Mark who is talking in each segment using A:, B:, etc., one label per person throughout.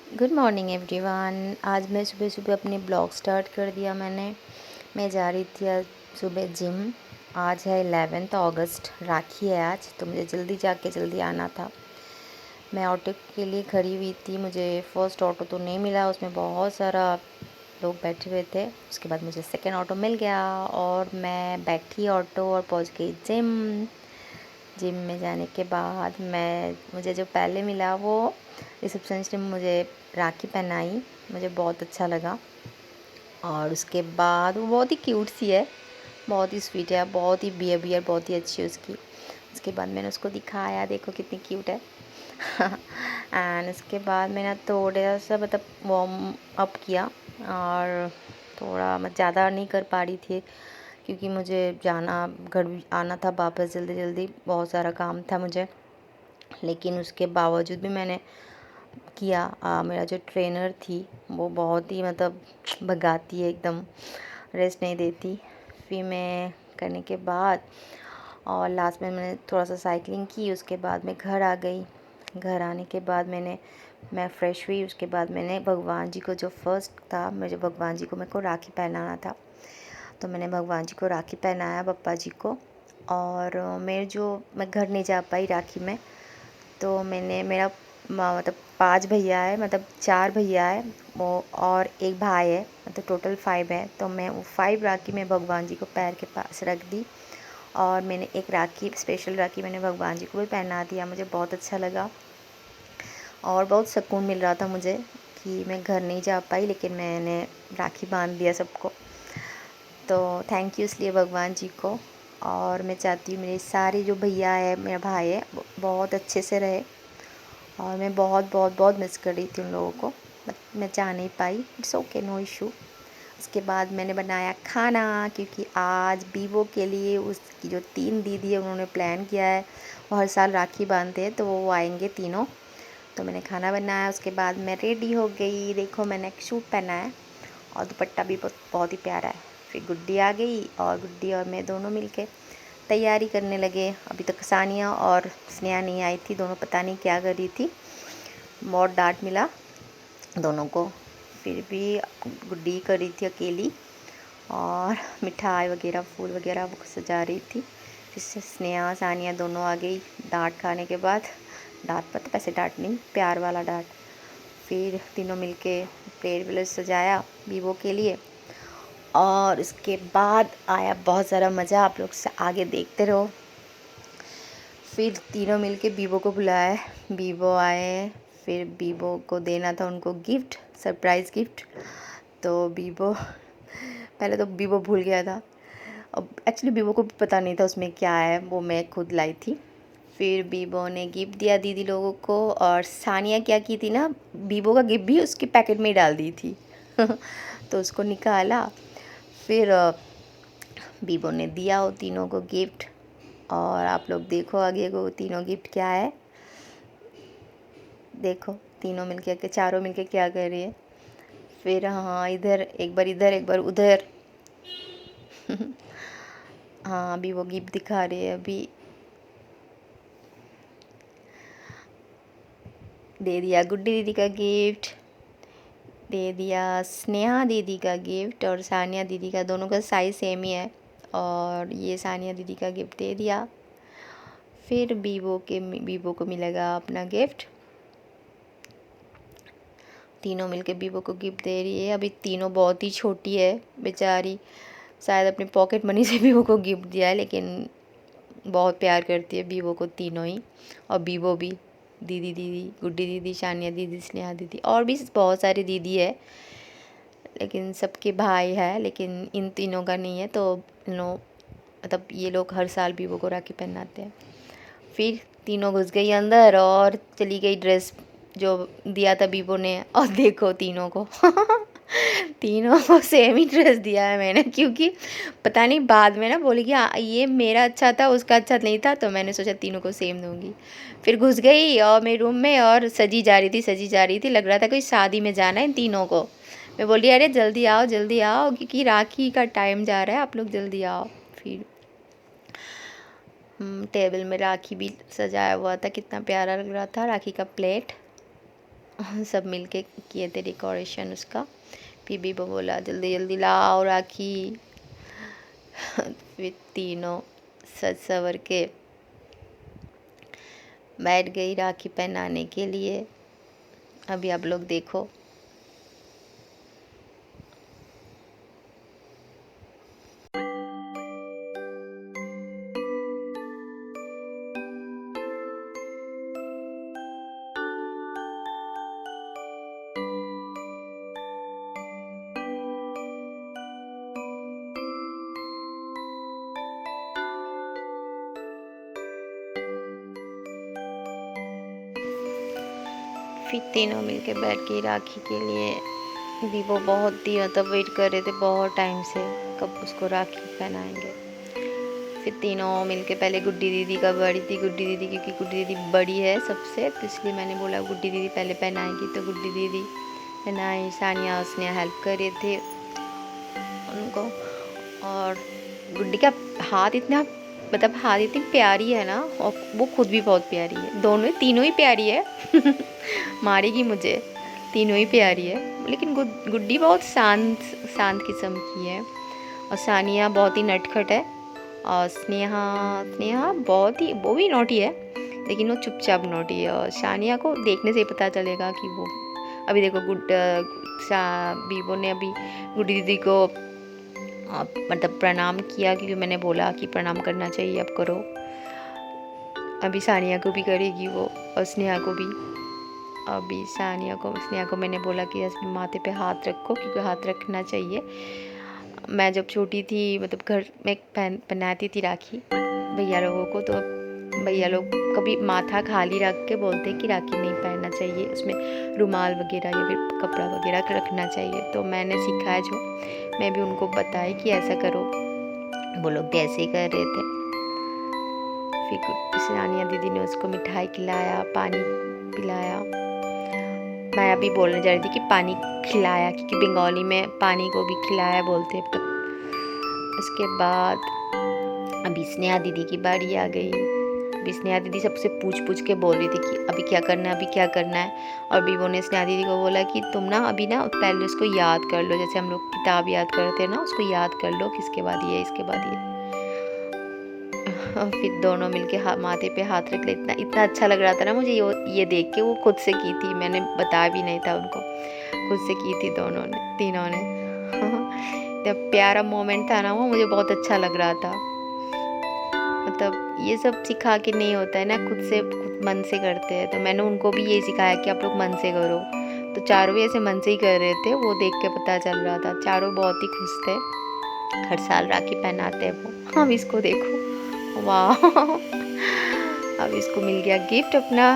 A: Good morning everyone. आज मैं सुबह सुबह अपनी ब्लॉग स्टार्ट कर दिया मैं जा रही थी आज सुबह जिम। आज है 11 अगस्त, राखी है आज, तो मुझे जल्दी जाके जल्दी आना था। मैं ऑटो के लिए खड़ी हुई थी, मुझे फ़र्स्ट ऑटो तो नहीं मिला, उसमें बहुत सारा लोग बैठे हुए थे। उसके बाद मुझे सेकेंड ऑटो मिल गया और मैं बैठी ऑटो और पहुंच गई जिम। जिम में जाने के बाद मुझे जो पहले मिला वो रिसेप्शनिस्ट ने मुझे राखी पहनाई, मुझे बहुत अच्छा लगा। और उसके बाद वो बहुत ही क्यूट सी है, बहुत ही स्वीट है, बहुत ही बिहेवियर बहुत ही अच्छी है उसकी। उसके बाद मैंने उसको दिखाया, देखो कितनी क्यूट है। एंड उसके बाद मैंने थोड़ा सा मतलब वार्म अप किया और थोड़ा मैं ज़्यादा नहीं कर पा रही थी क्योंकि मुझे जाना घर आना था वापस जल्दी जल्दी, बहुत सारा काम था मुझे। लेकिन उसके बावजूद भी मैंने किया। मेरा जो ट्रेनर थी वो बहुत ही मतलब भगाती है, एकदम रेस्ट नहीं देती। फिर मैं करने के बाद और लास्ट में मैंने थोड़ा सा साइकिलिंग की, उसके बाद मैं घर आ गई। घर आने के बाद मैं फ़्रेश हुई। उसके बाद मैंने भगवान जी को, जो फर्स्ट था मुझे भगवान जी को, मेरे को राखी पहनाना था, तो मैंने भगवान जी को राखी पहनाया, पप्पा जी को। और मैं घर नहीं जा पाई राखी में, तो मैंने मेरा मतलब 5 भैया है, मतलब 4 भैया है वो और एक भाई है, मतलब टोटल 5 है। तो मैं वो 5 राखी में भगवान जी को पैर के पास रख दी और मैंने एक राखी, स्पेशल राखी मैंने भगवान जी को भी पहना दिया। मुझे बहुत अच्छा लगा और बहुत सुकून मिल रहा था मुझे कि मैं घर नहीं जा पाई लेकिन मैंने राखी बांध दिया सबको। तो थैंक यू इसलिए भगवान जी को। और मैं चाहती हूँ मेरे सारे जो भैया है, मेरा भाई है, बहुत अच्छे से रहे। और मैं बहुत बहुत बहुत मिस कर रही थी उन लोगों को, बट मैं जा नहीं पाई। It's okay, no issue. उसके बाद मैंने बनाया खाना, क्योंकि आज बीवो के लिए उसकी जो 3 दीदी है उन्होंने प्लान किया है, वो हर साल राखी बांधते हैं तो वो आएंगे तीनों। तो मैंने खाना बनाया, उसके बाद मैं रेडी हो गई। देखो मैंने एक सूट पहना है और दुपट्टा भी बहुत बहुत ही प्यारा है। फिर गुड्डी आ गई और गुड्डी और मैं दोनों मिलके तैयारी करने लगे। अभी तक सानिया और स्नेहा नहीं आई थी, दोनों पता नहीं क्या कर रही थी, बहुत डांट मिला दोनों को। फिर भी गुड्डी कर रही थी अकेली और मिठाई वगैरह, फूल वगैरह वो सजा रही थी। फिर से स्नेहा सानिया दोनों आ गई डांट खाने के बाद। डांट पता, वैसे डांट नहीं, प्यार वाला डांट। फिर तीनों मिलके प्लेट व्लेट सजाया वीवो के लिए और उसके बाद आया बहुत सारा मज़ा। आप लोग से आगे देखते रहो। फिर तीनों मिलके वीवो को बुलाया, वीवो आए। फिर वीवो को देना था उनको गिफ्ट, सरप्राइज़ गिफ्ट। तो वीवो पहले तो वीवो भूल गया था, अब एक्चुअली वीवो को भी पता नहीं था उसमें क्या है, वो मैं खुद लाई थी। फिर वीवो ने गिफ्ट दिया दीदी लोगों को और सानिया क्या की थी ना, वीवो का गिफ्ट भी उसके पैकेट में ही डाल दी थी। तो उसको निकाला। फिर वीवो ने दिया वो तीनों को गिफ्ट और आप लोग देखो आगे को तीनों गिफ्ट क्या है। देखो तीनों मिलके के चारों मिलके क्या कर रही है। फिर हाँ, इधर एक बार, इधर एक बार, उधर। हाँ, अभी वो गिफ्ट दिखा रही है। अभी दे दिया गुड्डी दीदी का गिफ्ट, दे दिया स्नेहा दीदी का गिफ्ट और सानिया दीदी का, दोनों का साइज़ सेम ही है। और ये सानिया दीदी का गिफ्ट दे दिया। फिर वीवो को मिलेगा अपना गिफ्ट। तीनों मिलके वीवो को गिफ्ट दे रही है। अभी तीनों बहुत ही छोटी है बेचारी, शायद अपने पॉकेट मनी से वीवो को गिफ्ट दिया है, लेकिन बहुत प्यार करती है वीवो को तीनों ही। और वीवो भी, दीदी दीदी, गुड्डी दीदी, शानिया दीदी, स्नेहा दीदी, और भी बहुत सारी दीदी है, लेकिन सबके भाई है, लेकिन इन तीनों का नहीं है। तो इन लोग मतलब ये लोग हर साल वीवो को राखी पहनाते हैं। फिर तीनों घुस गई अंदर और चली गई ड्रेस जो दिया था वीवो ने। और देखो तीनों को तीनों को सेम ही ड्रेस दिया है मैंने, क्योंकि पता नहीं बाद में ना बोली कि हाँ ये मेरा अच्छा था उसका अच्छा नहीं था, तो मैंने सोचा तीनों को सेम दूंगी। फिर घुस गई और मेरे रूम में और सजी जा रही थी, सजी जा रही थी, लग रहा था कोई शादी में जाना है इन तीनों को। मैं बोली अरे जल्दी आओ क्योंकि राखी का टाइम जा रहा है, आप लोग जल्दी आओ। फिर टेबल में राखी भी सजाया हुआ था, कितना प्यारा लग रहा था, राखी का प्लेट। सब मिलके किए थे डेकोरेशन उसका। फिर भी वो बोला जल्दी जल्दी लाओ राखी। फिर तीनों सज सवर के बैठ गई राखी पहनाने के लिए। अभी आप लोग देखो। फिर तीनों मिलके बैठ गई राखी के लिए। भी वो बहुत ही मतलब वेट कर रहे थे बहुत टाइम से, कब उसको राखी पहनाएंगे। फिर तीनों मिलके पहले गुड्डी दीदी का बड़ी थी, गुड्डी दीदी क्योंकि गुड्डी दीदी बड़ी है सबसे, तो इसलिए मैंने बोला गुड्डी दीदी पहले पहनाएगी। तो गुड्डी दीदी पहनाई, सानिया उसने हेल्प कर रहे थे उनको। और गुड्डी का हाथ इतना मतलब हाथ इतनी प्यारी है ना, और वो खुद भी बहुत प्यारी है। दोनों तीनों ही प्यारी है। मारेगी मुझे। तीनों ही प्यारी है, लेकिन गुड्डी बहुत शांत शांत किस्म की है, और सानिया बहुत ही नटखट है, और स्नेहा स्नेहा बहुत ही, वो भी नोटी है लेकिन वो चुपचाप नोटी है। और सानिया को देखने से ही पता चलेगा कि वो, अभी देखो बीबो ने अभी गुड्डी दीदी को मतलब प्रणाम किया, क्योंकि मैंने बोला कि प्रणाम करना चाहिए, अब करो। अभी सानिया को भी करेगी वो, और स्नेहा को भी। अभी स्नेहा को मैंने बोला कि इसमें माथे पे हाथ रखो, क्योंकि हाथ रखना चाहिए। मैं जब छोटी थी मतलब घर में पहनाती थी राखी भैया लोगों को, तो भैया लोग कभी माथा खाली रख के बोलते कि राखी नहीं पहनना चाहिए, उसमें रुमाल वगैरह या फिर कपड़ा वगैरह रखना चाहिए। तो मैंने सीखा है जो, मैं भी उनको बताया कि ऐसा करो। वो लोग कैसे कर रहे थे। फिर सानिया दीदी ने उसको मिठाई खिलाया, पानी पिलाया। मैं अभी बोलने जा रही थी कि पानी खिलाया, क्योंकि बंगाली में पानी को भी खिलाया बोलते हैं। तो उसके बाद अभी स्नेहा दीदी की बारी आ गई। अभी स्नेहा दीदी सबसे पूछ के बोल रही थी कि अभी क्या करना है, अभी क्या करना है। और बीबो ने स्नेहा दीदी को बोला कि तुम ना अभी ना पहले उसको याद कर लो, जैसे हम लोग किताब याद करते हैं ना, उसको याद कर लो कि इसके बाद ये, इसके बाद ये। फिर दोनों मिलके माथे पे हाथ रख ले। इतना अच्छा लग रहा था ना मुझे ये देख के। वो खुद से की थी, मैंने बताया भी नहीं था उनको, खुद से की थी दोनों ने, तीनों ने। जब प्यारा मोमेंट था ना वो, मुझे बहुत अच्छा लग रहा था। मतलब ये सब सिखा के नहीं होता है ना, खुद से खुद मन से करते हैं। तो मैंने उनको भी ये सिखाया कि आप लोग मन से करो। तो चारों भी ऐसे मन से ही कर रहे थे, वो देख के पता चल रहा था। चारों बहुत ही खुश थे। हर साल राखी पहनाते हैं वो। अब इसको देखो, वाह। अब इसको मिल गया गिफ्ट अपना।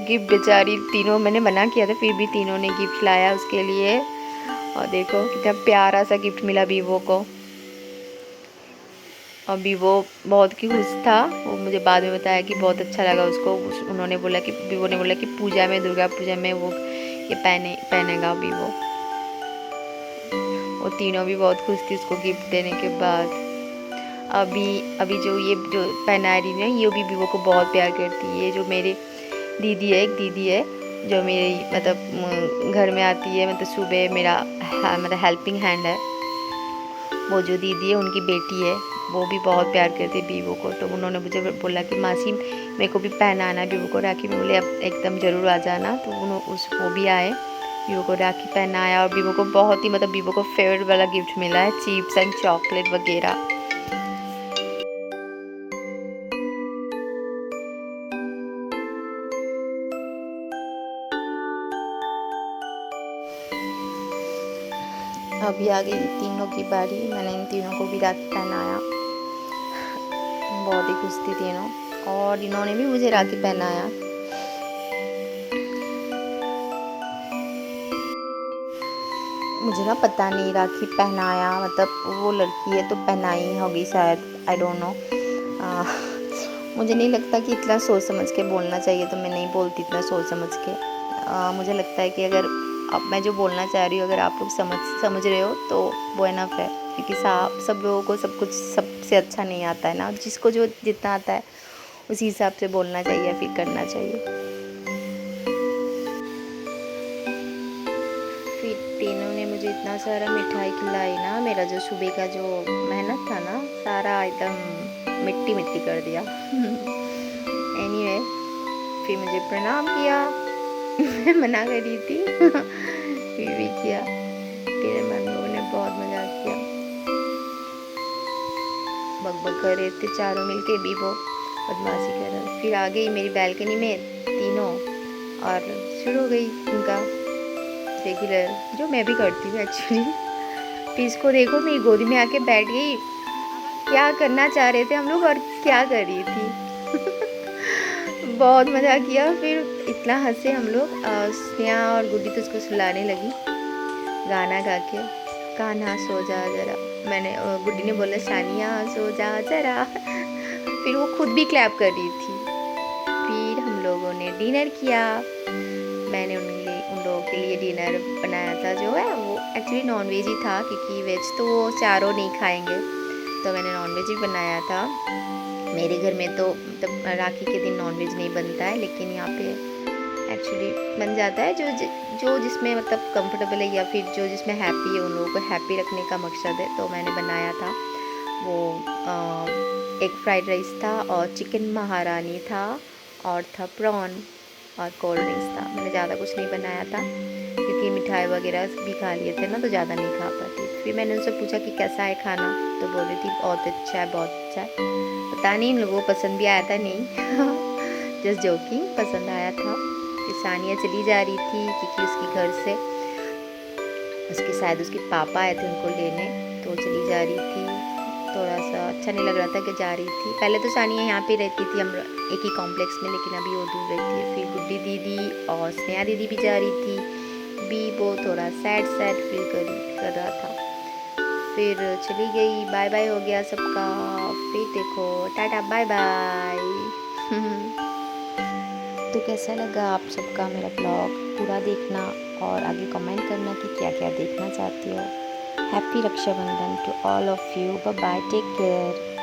A: गिफ्ट बेचारी, तीनों मैंने मना किया था फिर भी तीनों ने गिफ्ट लाया उसके लिए। और देखो कितना प्यारा सा गिफ्ट मिला वीवो को। और वीवो बहुत ही खुश था। वो मुझे बाद में बताया कि बहुत अच्छा लगा उसको। उन्होंने बोला कि वीवो ने बोला कि पूजा में, दुर्गा पूजा में वो ये पहनेगा वीवो। वो तीनों भी बहुत खुश थी उसको गिफ्ट देने के बाद। अभी जो पहना रही है, ये भी वीवो को बहुत प्यार करती है। ये जो मेरी दीदी है, एक दीदी है जो मेरी मतलब घर में आती है, मतलब सुबह मेरा मतलब हेल्पिंग हैंड है। वो जो दीदी है उनकी बेटी है, वो भी बहुत प्यार करती है वीवो को। तो उन्होंने मुझे बोला कि मासी मेरे को भी पहनाना है वीवो को राखी। में बोले अब एकदम ज़रूर आ जाना। तो वो भी आए, वीवो को राखी पहनाया। और वीवो को बहुत ही मतलब वीवो को फेवरेट वाला गिफ्ट मिला है, चिप्स एंड चॉकलेट वगैरह। अभी आ गई तीनों की बारी। मैंने इन तीनों को भी राखी पहनाया। बहुत ही खुश थी तीनों, और इन्होंने भी मुझे राखी पहनाया। मुझे ना पता नहीं राखी पहनाया मतलब वो लड़की है तो पहनाई होगी शायद, आई डोंट नो। मुझे नहीं लगता कि इतना सोच समझ के बोलना चाहिए, तो मैं नहीं बोलती इतना सोच समझ के। मुझे लगता है कि अगर अब मैं जो बोलना चाह रही हूँ अगर आप लोग समझ रहे हो तो वो इनफ है। क्योंकि सब लोगों को सब कुछ सबसे अच्छा नहीं आता है ना, जिसको जो जितना आता है उसी हिसाब से बोलना चाहिए, फिर करना चाहिए। इतना सारा मिठाई खिलाई ना, मेरा जो सुबह का जो मेहनत था ना सारा एकदम मिट्टी मिट्टी कर दिया। एनीवे, फिर मुझे प्रणाम किया। मैं मना कर रही थी फिर भी किया। फिर हम लोगों ने बहुत मजाक किया, बकबक कर रहे थे चारों मिलके भी, वो बदमाशी कर रहे। फिर आ गई मेरी बैल्कनी में तीनों और शुरू हो गई उनका रेगुलर, जो मैं भी करती हूँ एक्चुअली। फिर इसको देखो मेरी गोदी में आके बैठ गई। क्या करना चाह रहे थे हम लोग और क्या कर रही थी। बहुत मज़ा किया। फिर इतना हंसे हम लोग। स्नेहा और गुड्डी तो उसको सुलाने लगी गाना गा के, कान्हा सो जा जरा। मैंने गुड्डी ने बोला सानिया सो जा जरा। फिर वो खुद भी क्लैप कर रही थी। फिर हम लोगों ने डिनर किया। मैंने उन लोगों के लिए डिनर बनाया था, जो है वो एक्चुअली नॉन वेज ही था, क्योंकि वेज तो वो चारों नहीं खाएंगे, तो मैंने नॉन वेज ही बनाया था। मेरे घर में तो मतलब राखी के दिन नॉन वेज नहीं बनता है, लेकिन यहाँ पे एक्चुअली बन जाता है। जो जिसमें मतलब कंफर्टेबल है या फिर जो जिसमें हैप्पी है, उन लोगों को हैप्पी रखने का मकसद है। तो मैंने बनाया था वो एग फ्राइड राइस था और चिकन महारानी था और था प्रॉन और कोल्ड ड्रिंक्स था। मैंने ज़्यादा कुछ नहीं बनाया था क्योंकि मिठाई वगैरह भी खा लिए थे ना, तो ज़्यादा नहीं खा पाती। फिर मैंने उनसे पूछा कि कैसा है खाना, तो बोल रही थी बहुत अच्छा है बहुत अच्छा है। पता नहीं इन लोगों को पसंद भी आया था नहीं। जस्ट जोकिंग, पसंद आया था। फिर सानिया चली जा रही थी क्योंकि उसके घर से शायद उसके पापा आए थे उनको लेने, तो चली जा रही थी। थोड़ा सा अच्छा नहीं लग रहा था कि जा रही थी। पहले तो सानिया यहाँ पे रहती थी, हम एक ही कॉम्प्लेक्स में, लेकिन अभी वो दूर रहती है। फिर गुड्डी दीदी और स्नेहा दीदी भी जा रही थी भी, वो थोड़ा सैड फील कर रहा था। फिर चली गई, बाय बाय हो गया सबका। फिर देखो टाटा बाय बाय। तो कैसा लगा आप सबका मेरा ब्लॉग, पूरा देखना और आगे कमेंट करना कि क्या क्या देखना चाहती हो। Happy Raksha Bandhan to all of you. Bye bye, take care.